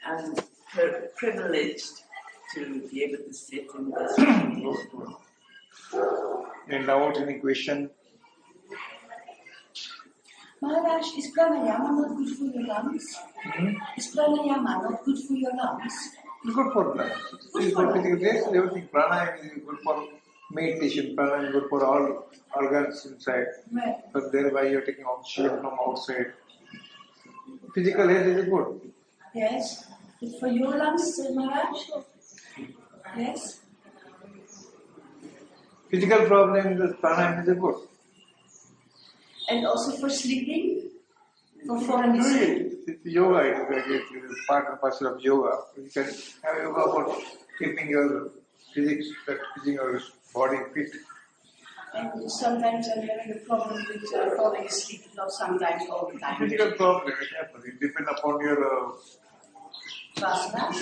I'm privileged to be able to sit in this meditation. And now, any question? Maharaj, is pranayama not good for your lungs? Is pranayama not good for your lungs? It's good for lungs. It's good for everything. Pranayama is good for meditation. Pranayama is good for all organs inside. Right. But thereby you're taking oxygen from outside. Physical health is good. Yes. But for your lungs, Maharaj? Yes. Physical problems, the pranayama is good. And also for sleeping? For falling asleep? It's yoga, it's part and parcel of yoga. You can have yoga for keeping your physics, keeping your body fit. And sometimes I'm having a problem with falling asleep, not sometimes, all the time. Physical problem, it happens. It depends upon your Vasanas?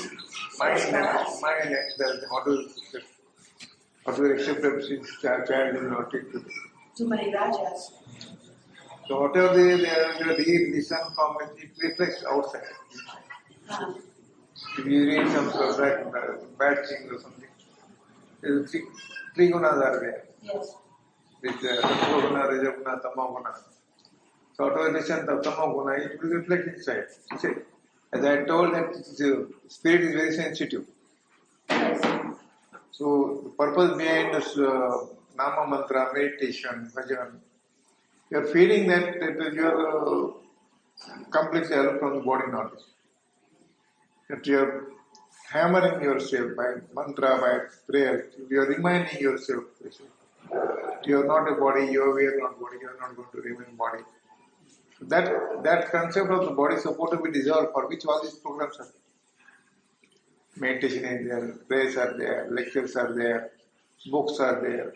mind and how to accept them since child is not taken. Too many rajas. So whatever they read, listen from it reflects outside. If you read some bad things or something, three gunas are there. Yes. With Sattva guna, Raja guna, Tama guna. So whatever listen of Tama guna, it will reflect inside. As I told that the spirit is very sensitive. So the purpose behind this Nama mantra, meditation, bhajan, you are feeling that you are completely alone from the body knowledge. That you are hammering yourself by mantra, by prayer. You are reminding yourself, you are not a body, we are not body, you are not going to remain body. So that concept of the body is supposed to be dissolved, for which all these programs are. Meditation is there, prayers are there, lectures are there, books are there.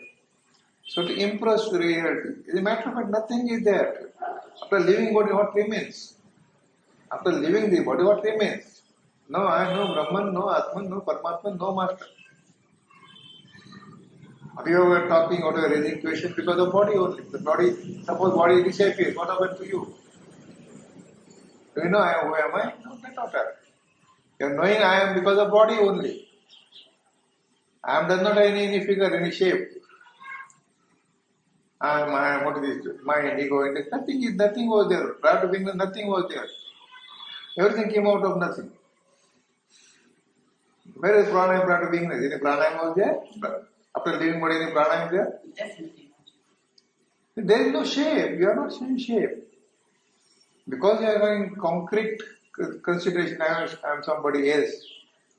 So to impress the reality, as a matter of fact, nothing is there. After leaving body, what remains? After leaving the body, what remains? No I, no Brahman, no Atman, no Paramatman, no Master. What you were talking, what you were raising question because of body only. The body, suppose body disappears, what happened to you? Do you know who am I? No, that not happen. You are knowing I am because of body only. I am does not have any figure, any shape. I am, what is this? Mind, ego, nothing was there. Prior to being nothing was there. Everything came out of nothing. Where is pranayama prior to being there? Any pranayama was there? After leaving body, any pranayama there? Definitely. There is no shape. You are not seeing shape. Because you are having concrete consideration, I am somebody else.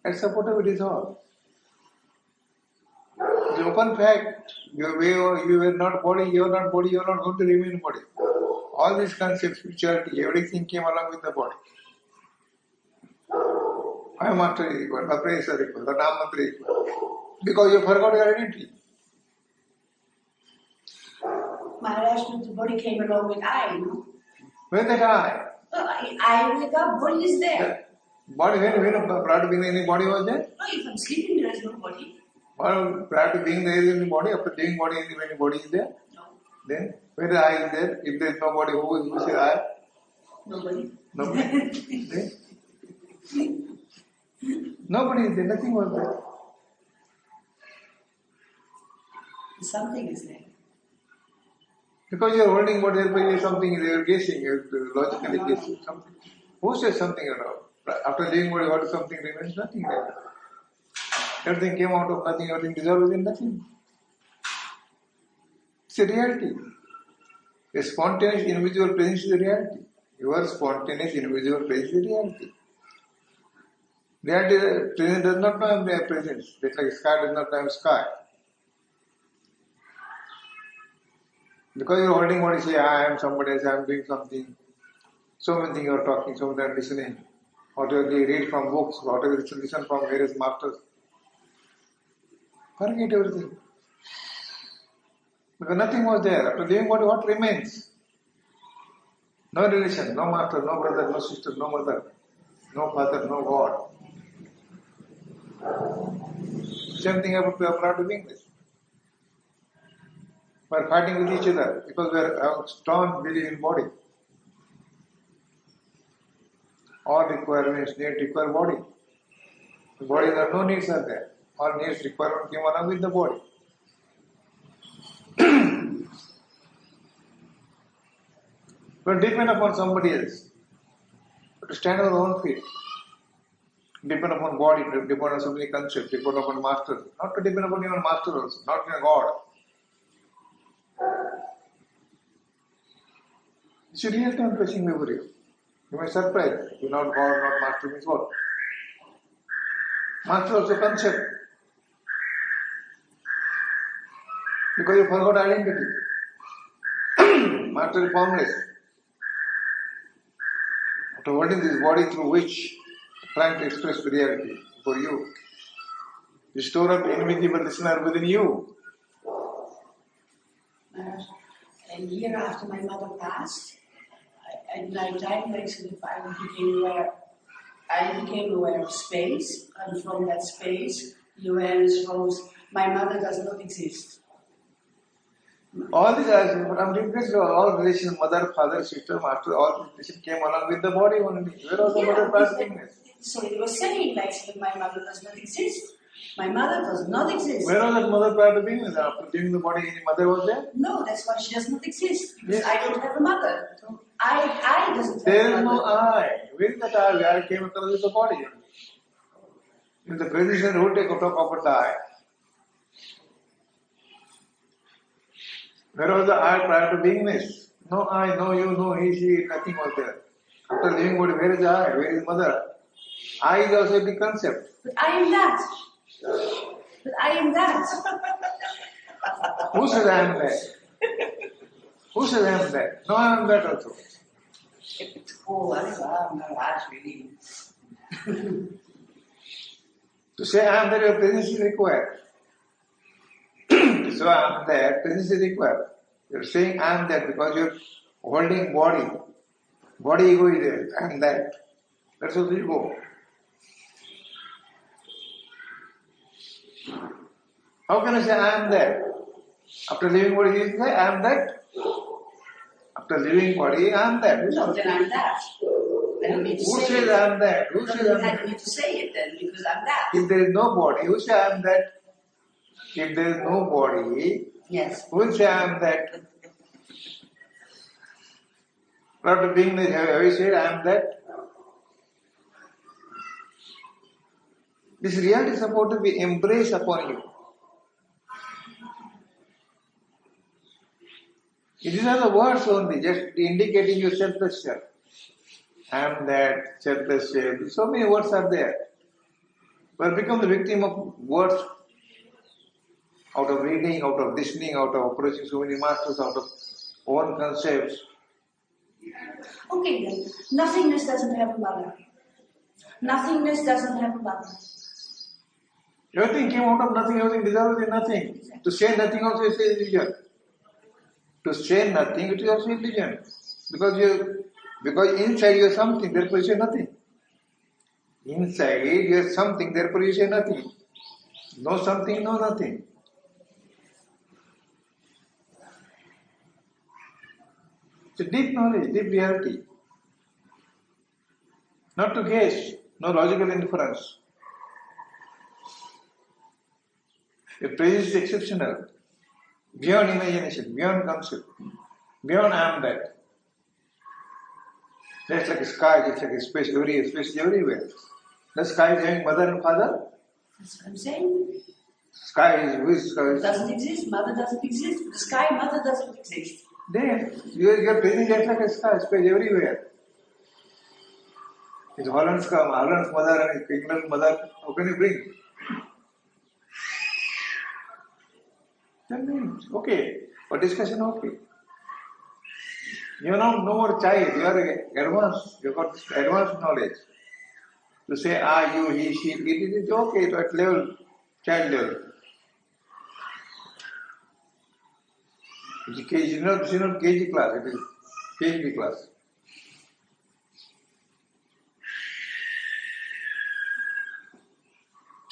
That's supposed to be dissolved. The open fact, you were not body, you are not body, you are not going to remain body. All these concepts, spirituality, everything came along with the body. I am after equal, the praise are equal, the Nam mantra is equal. Because you forgot your identity. Maharaj, the body came along with I, no? Where that I? I wake up, body is there. Body, when prior to being any body was there? No, if I'm sleeping, there is no body. Well, prior to being there is any body, after leaving body, any body is there? No. Then, where the I is there? If there is no body, who says I? Nobody. Nobody. Nobody is there, nothing was there. Something is there. Because you are holding body, there is something, you are guessing, you are logically guessing something. Who says something at all? After leaving body, what is something remains? Nothing there. Everything came out of nothing, everything dissolved within nothing. It's a reality. A spontaneous individual presence is a reality. Your spontaneous individual presence is a reality. Reality, presence does not know their presence. Just like sky does not know sky. Because you are holding body, say, I am somebody else, I am doing something. So many things you are talking, so many are listening. Whatever you read from books, whatever you listen from various masters. Forget everything. Because nothing was there. After leaving body, what remains? No relation, no master, no brother, no sister, no mother, no father, no God. Same thing about prior to being this. We are fighting with each other because we have strong belief in body. All requirements, needs require body. The body, there are no needs are there. All needs requirement came along with the body. But depend upon somebody else. But to stand on our own feet. Depend upon body, depend on so many concepts, depend upon master. Not to depend upon even master also, not even God. It's a real time pressing before you. You may surprise. You not God, not master means what? Master also concept. Because you forgot identity. Master is formless. After holding this body through which trying to express reality for you. You store up invisible listener within you. A year after my mother passed, at night time, basically, I became aware of space, and from that space, the awareness rose, my mother does not exist. All these are, I'm impressed with all relations, mother, father, sister, master, all these relations came along with the body only. Where was the mother pastingness? So it was saying, like, my mother does not exist. My mother does not exist. Where was that mother prior to being? After leaving the body, any mother was there? No, that's why she does not exist. Because Yes. I don't have a mother. I doesn't There have a is no mother. I. Where is that I? Where I came across with the body? In the position, who take talk about the I? Where was the I prior to beingness? No I, no you, no he, she, nothing was there. After leaving body, where is the I? Where is mother? I is also the concept. But I am that. But I am that. Who says I am that? Who says I am that? No, I am that also. Oh, Maharaj, really. To say I am there, your presence is required. So I am there, presence is required. You are saying I am there because you are holding body. Body ego is there, I am that. That's what you go. How can I say I am there? After leaving body, you say I am that. After leaving body, I am that. No, then I'm that. I don't need to Who say says it. I am that? Who says I am I that? don't need to say it then, because I'm that. If there is no body, who say I am that? If there is no body, Yes. who will say I am that? After being there, have you said I am that? This reality is supposed to be embraced upon you. These are the words only, just indicating your selfless self. I am that, selfless self. So many words are there. But become the victim of words out of reading, out of listening, out of approaching so many masters, out of own concepts. Okay then. Nothingness doesn't have a mother. Nothingness doesn't have a mother. Everything came out of nothing, everything dissolves in nothing. To say nothing also is a illusion. To say nothing, it is also illusion. Because inside you have something, therefore you say nothing. Inside you have something, therefore you say nothing. No something, no nothing. It's a deep knowledge, deep reality. Not to guess, no logical inference. Your presence is exceptional, beyond imagination, beyond concept, beyond I am that. That's like a sky, just like a space, space is everywhere. The sky is having mother and father. That's what I'm saying. Sky is, who is sky? Doesn't exist. Mother doesn't exist. The sky, mother doesn't exist. Then, your presence just like a sky, space everywhere. It's Holland's mother and England's mother, how can you bring? That means, okay, for discussion, okay. You are now no more child, you are advanced, you have got this advanced knowledge. To say, you, he, she, it is okay at level, child level. It is not KG class, it is PhD class.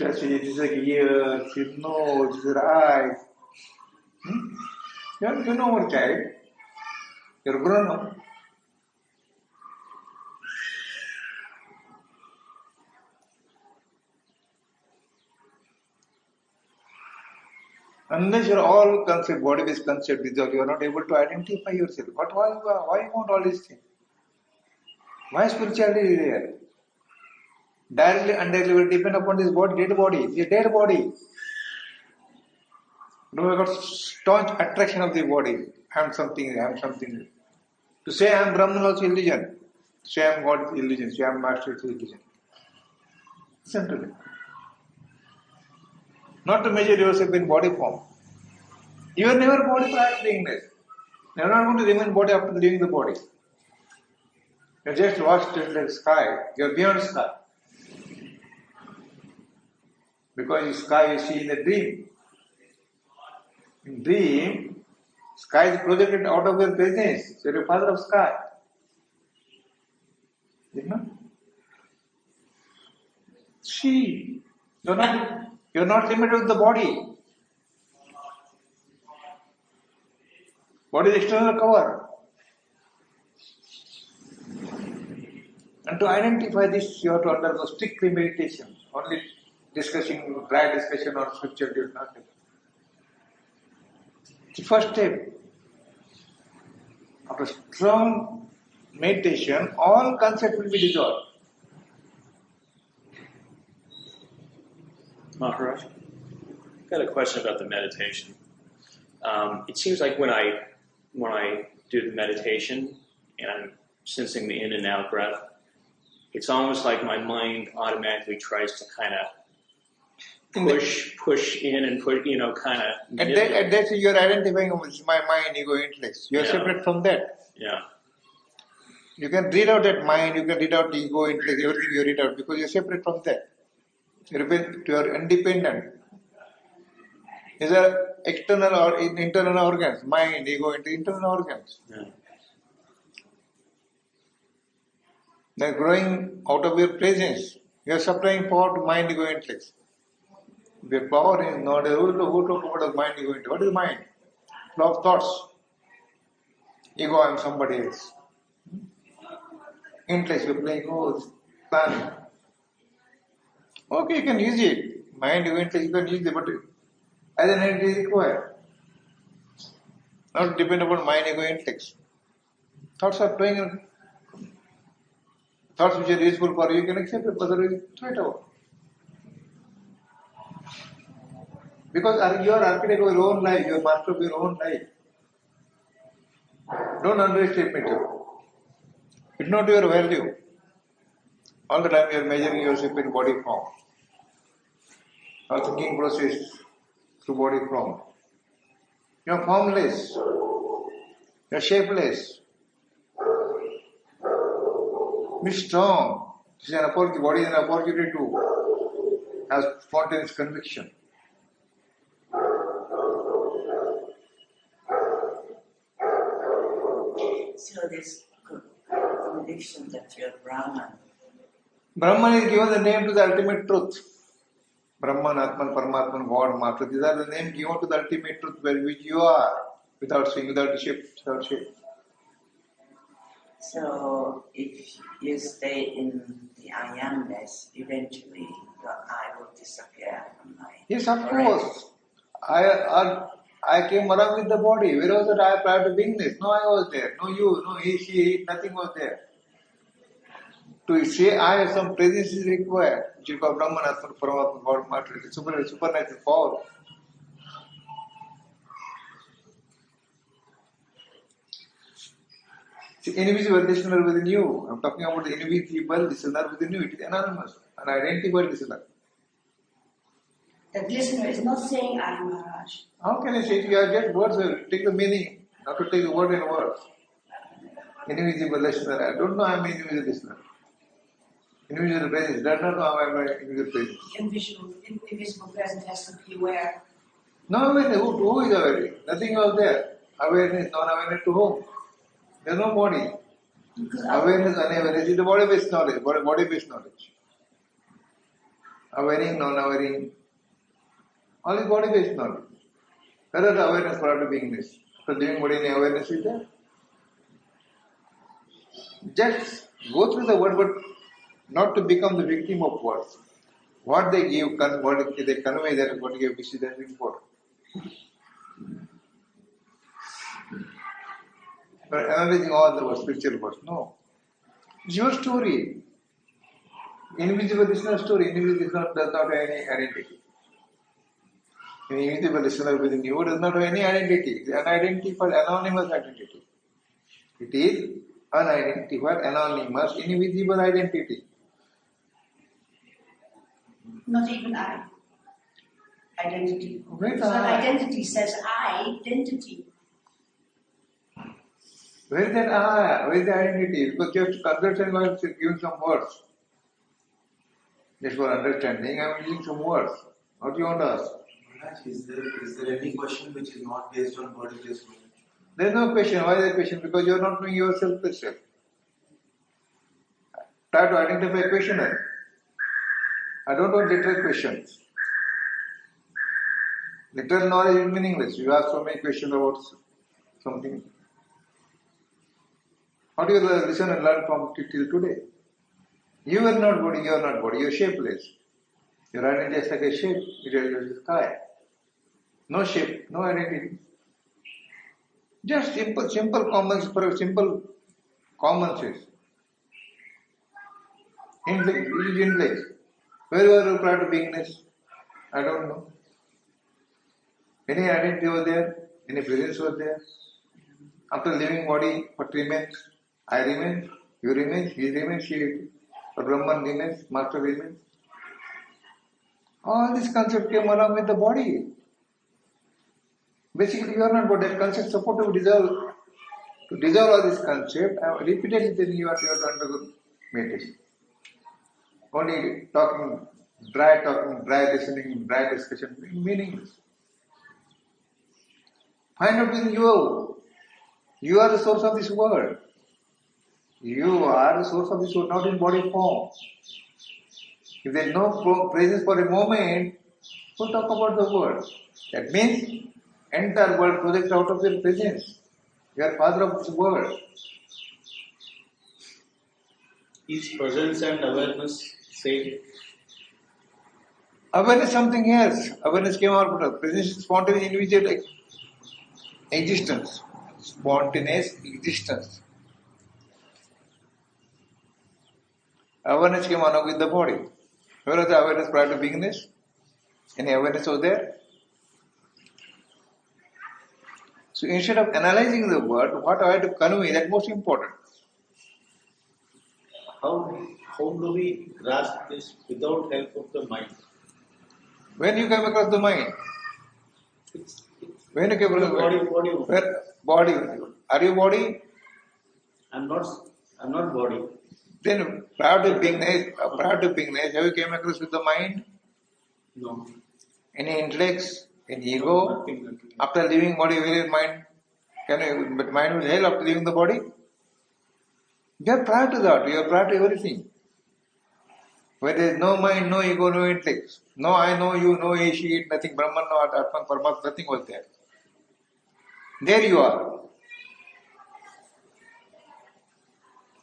Just it is like ears, his nose, his eyes. You are no more child. You are grown up. Unless you're all concept, body-based concept, you are not able to identify yourself. But why you want all these things? Why spirituality is there? Directly and indirectly will depend upon this body, dead body. It's a dead body. No, I got staunch attraction of the body. I am something. To say I am Brahman also illusion. To say I am God is illusion. To say I am Master is illusion. Listen to me. Not to measure yourself in body form. You are never body prior to beingness. You are not going to remain body after leaving the body. You are just lost in the sky. You are beyond sky. Because in sky you see in the dream. In dream, sky is projected out of your presence. So you are father of sky. You know? See, you are not limited with the body. Body is external cover. And to identify this, you have to undergo strictly meditation. Only discussing, dry discussion on scripture is not enough. The first step. After strong meditation, all concept will be dissolved. Maharaj, I've got a question about the meditation. It seems like when I do the meditation and I'm sensing the in and out breath, it's almost like my mind automatically tries to kind of push in and put, kind of. At that you are identifying with my mind, ego, intellect. You are separate from that. Yeah. You can read out that mind, you can read out ego, intellect, everything you read out because you are separate from that. You are independent. These are external or internal organs. Mind, ego, internal organs. Yeah. They are growing out of your presence. You are supplying power to mind, ego, intellect. Your power is not who talk about mind, ego, intellect. What is mind? Flow of thoughts. Ego, I am somebody else. Intellect, you are playing plan. Okay, you can use it. Mind, ego, intellect, you can use it, but as an entity is required. Not depend upon mind, ego, intellect. Thoughts are playing. Thoughts which are useful for you, you can accept it, otherwise throw it out. Because you are architect of your own life, you are master of your own life. Don't underestimate it. It's not your value. All the time you are measuring yourself in body form. Our thinking process through body form. You are formless. You are shapeless. Be strong. This is an opportunity. Body is an opportunity to have spontaneous conviction. So this conviction that you're Brahman. Brahman is given the name to the ultimate truth. Brahman, Atman, Paramatman, God, Master. These are the names given to the ultimate truth where which you are, without shape, without shape. So if you stay in the I amness, eventually your I will disappear from my. Yes, of course. I came around with the body. Where was that I prior to beingness? No I was there. No you, no he, she, nothing was there. To say I have some presence is required. Which is called Brahman, Atman, Paramatman, God, Master. Supernatural power. See, invisible listener within you. I'm talking about the invisible listener within you. It is anonymous, unidentified listener. The listener is not saying I am Maharaj. How can I say it? You are just words, take the meaning, not to take the word in words. Invisible listener. I don't know I am an invisible listener. Invisible presence. Does not know how I am an invisible presence. Invisible presence has to be aware. No awareness. Who is aware? Nothing was there. Awareness, non-awareness to whom? There is no body. Awareness, unawareness is the body-based knowledge. Body-based knowledge. Awareing, non-awareing. All is body-based knowledge. Where is the awareness prior to beingness? So living body in awareness is there. Just go through the word, but not to become the victim of words. What they give, what they convey, that is what you have to see, that is important. But analyzing all the spiritual words. No. It's your story. Invisible is not story. Invisible does not have any identity. An invisible listener within you does not have any identity. It's unidentified, anonymous identity. It is unidentified, anonymous, invisible identity. Not even I. Identity. Where's So I? identity says identity. Where is that I? Where is the identity? Because just conversion was giving some words. Just for understanding, I am using some words. What do you want to ask? Maharaj, is there any question which is not based on body-based knowledge? There is no question. Why is there question? Because you are not knowing yourself yourself. Try to identify a questioner. I don't want literal questions. Literal knowledge is meaningless. You ask so many questions about something. How do you listen and learn from till today? You are not body, you are not body, you are shapeless. Your identity is like a shape, it is a sky. No shape, no identity. Just simple common sense. In place. Where were you prior to beingness? I don't know. Any identity was there? Any presence was there? After leaving body, what remains? I remain, you remain, he remains, she remains. Or Brahman remains, Master remains. All this concept came along with the body. Basically, you are not body. That concept supposed to dissolve. To dissolve all this concept, I repeatedly telling you what you have to undergo meditation. Only dry listening, dry discussion, meaningless. Find out within you. You are the source of this world. You are the source of this world, not in body form. If there is no presence for a moment, we'll talk about the world. That means, entire world projects out of your presence. You are father of this world. Is presence and awareness same? Awareness is something else. Awareness came out of presence is spontaneous individual existence. Spontaneous existence. Awareness came along with the body. Where was the awareness prior to beingness? Any awareness was there? So instead of analyzing the word, what I have to convey, that's most important. How do we grasp this without help of the mind? When you come across the mind, when you came across the body. Where body? Are you body? I'm not body. Then prior to beingness, have you came across with the mind? No. Any intellects? Any ego? Nothing. After leaving body, where is mind? But mind will hell after leaving the body? You are prior to that, you are prior to everything. Where there is no mind, no ego, no intellects. No I, no you, no he, she, it, nothing. Brahman, no Atman, Paramatma, nothing was there. There you are.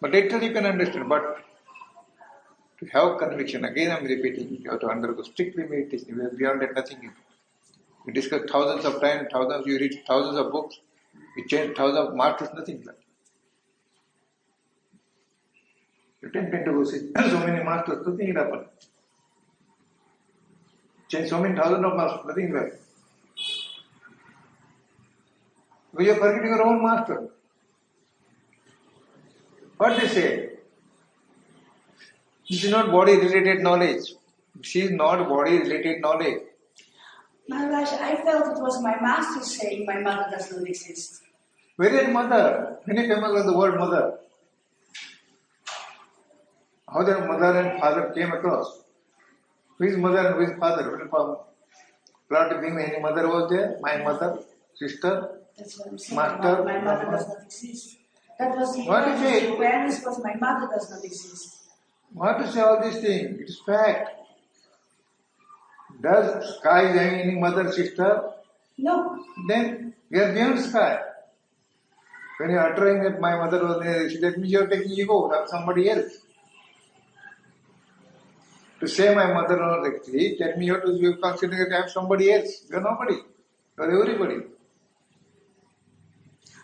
But later you can understand. But to have conviction, again I am repeating, you have to undergo strictly meditation. Beyond that, nothing is. You discuss thousands of times, you read thousands of books, you change thousands of masters, nothing like that. You tend to go see so many masters, nothing will happen. Change so many thousands of masters, nothing will happen. Because you are forgetting your own master. What they say? This is not body related knowledge. This is not body related knowledge. Maharaj, I felt it was my master saying my mother does not exist. Where is mother? When you came across the word mother? How the mother and father came across? Who is mother and who is father? Prior to being any mother was there? My mother, sister, That's what I'm saying. master. My mother does not exist. That was the What is it? awareness was my mother does not exist. What to say all these things? It is fact. Does sky have any mother, sister? No. Then we are beyond sky. When you are uttering that my mother was there, that means you are taking ego from somebody else. To say my mother was actually, that means you have to consider that I am somebody else. You are nobody. You are everybody.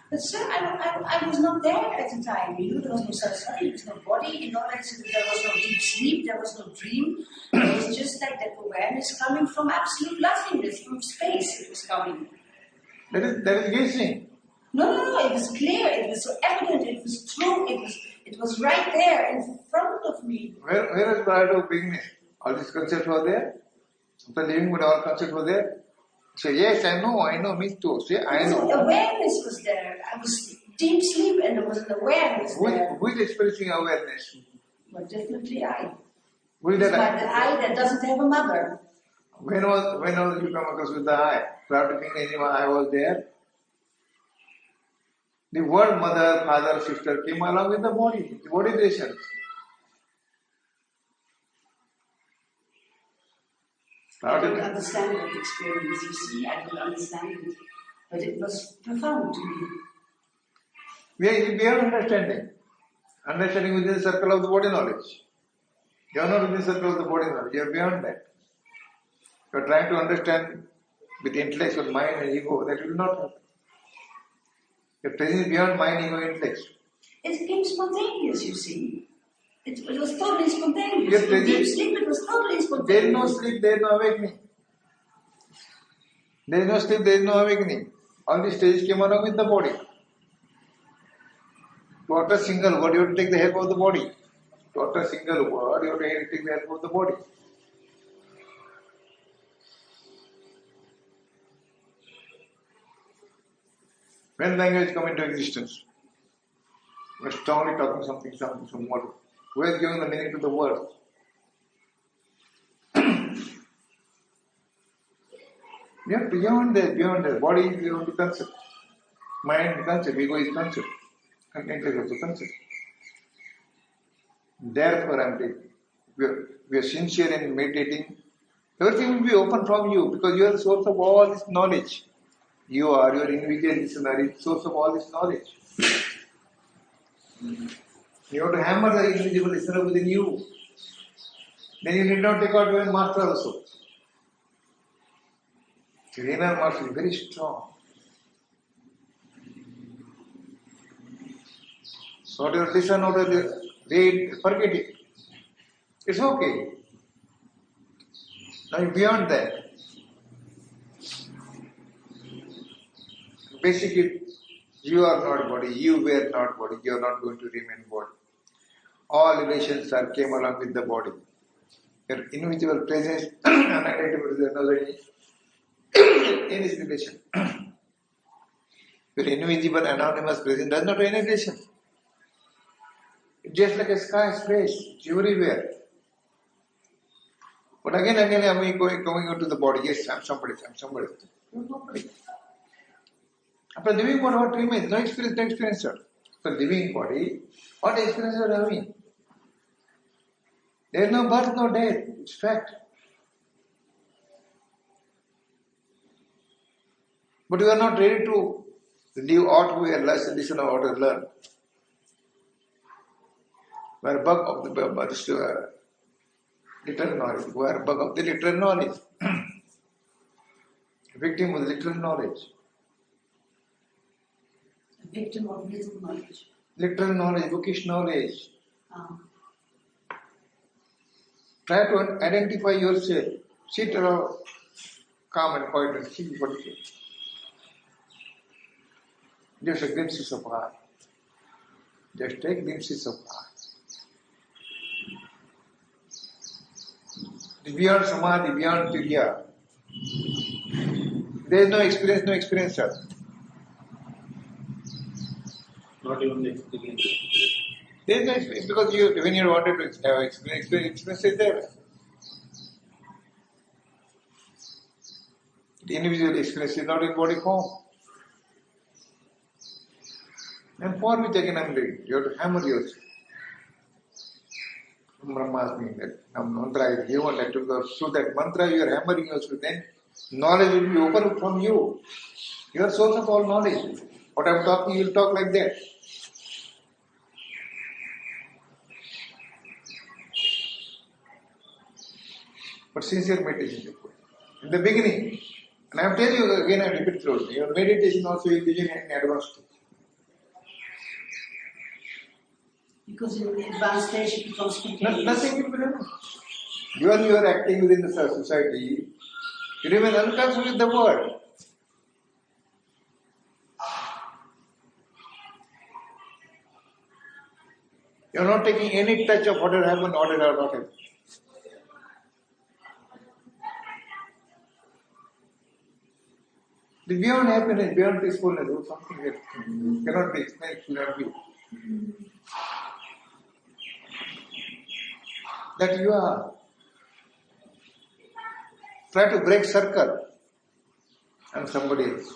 But sir, I was not there at the time. There was no satsang, there was no body, there was no deep sleep, there was no dream. It was just like that awareness coming from absolute nothingness, from space it was coming. That is guessing. No, it was clear, it was so evident, it was true, it was right there in front of me. Where is part of beginning? All these concepts were there. After living with all concepts were there. Say, yes, I know, me too. Say, I know. Awareness was there. I was deep sleep and there was an awareness there. Who is experiencing awareness? But definitely I. Who is It's that? like the I that doesn't have a mother. When was you come across with the I? Prior to being anyone, I was there. The word mother, father, sister came along with the body relations. I don't understand that experience, you see. I don't understand it. But it was profound to me. We are understanding. Understanding within the circle of the body knowledge. You are not within the circle of the body knowledge. You are beyond that. You are trying to understand with intellectual mind and ego. That will not happen. Your presence is beyond mind, ego, and intellect. It came spontaneous, you see. It was totally spontaneous. Yes, In deep sleep, it was totally spontaneous. There is no sleep, there is no awakening. There is no sleep, there is no awakening. All these stages came along with the body. To utter single word, you have to take the help of the body. To utter single word, you have to take the help of the body. When language come into existence, we are strongly talking some word. Who has given the meaning to the word? We are beyond that. Body is beyond the concept. Mind is concept, ego is concept. And intellect is also concept. Therefore, we are sincere in meditating. Everything will be open from you because you are the source of all this knowledge. You are your individual listener, is the source of all this knowledge. You have to hammer the invisible listener within you. Then you need not take out your master also. The inner master is very strong. So whatever listen, whatever read, forget it. It's okay. Now beyond that. Basically, you are not body, you were not body, you are not going to remain body. All relations came along with the body. Your individual presence and identity is another in this relation. Your invisible anonymous presence does not have any relation. It's just like a sky, space, it's everywhere. But again, am I going into the body? Yes, I'm somebody. You're nobody. After living body, what remains? No experience, sir. After living body, what experience are you having? There is no birth, no death. It's fact. But you are not ready to live out we are listen or ought to learn. We are bug of the literal knowledge. We are bug of the literal knowledge. Victim of literal knowledge. A victim of little knowledge. Literal knowledge, bookish knowledge. Try to identify yourself. Sit around, calm and quiet and see what it is. Just a glimpses of heart. Just take glimpses of heart. Beyond samadhi, beyond turiya. There is no experiencer. Not even the experience. There is no experience because when you wanted to have experience is there. The individual experience is not in body form. And for which again I am ready. You have to hammer yourself. Brahma is being that. Now mantra is given that through that mantra you are hammering yourself, then knowledge will be open from you. You are source of all knowledge. What I am talking, you will talk like that. But sincere meditation. In the beginning, And I am telling you again, I repeat closely, your meditation also is in advanced stage. Because in the advanced stage it becomes spontaneous. Nothing will be done. When you are acting within the society, you remain unconscious with the world. You are not taking any touch of what has happened, what has not happened. The beyond happiness, beyond peacefulness, is something that cannot be explained, cannot be. That you are. Try to break circle and somebody else.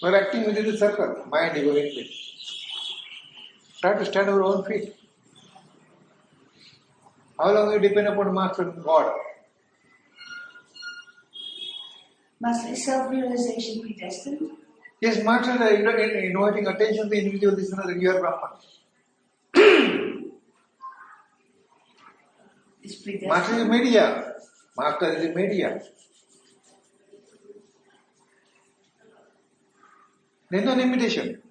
We are acting within the circle, mind, ego, intellect. Try to stand on your own feet. How long you depend upon Master and God? Master, is self-realization predestined? Yes, Master is inviting attention to the individual listener that you are Brahman. It's predestined. Master is media. Master is a media. There is no limitation.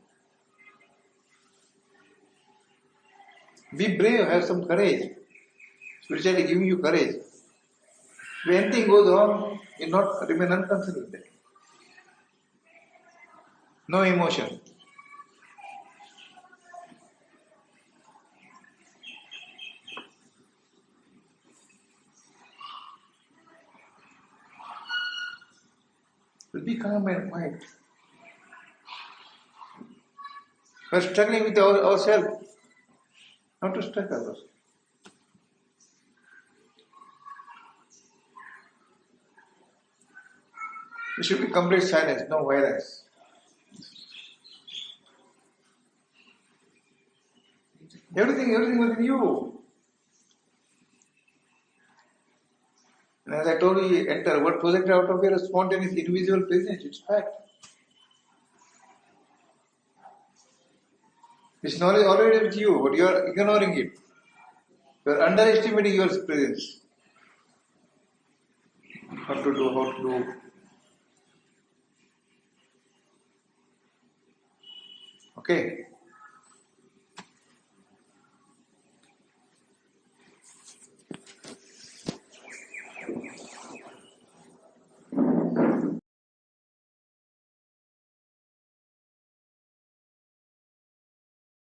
Be brave, have some courage. Spiritually giving you courage. If anything goes wrong, you not remain unconcerned with that. No emotion. Will be calm and quiet. We are struggling with ourselves, not to struggle others. There should be complete silence, no violence. Everything within you. And as I told you, enter what projected out of your spontaneous individual presence, it's fact. This knowledge already with you, but you are ignoring it. You are underestimating your presence. What to do, how to do. Okay?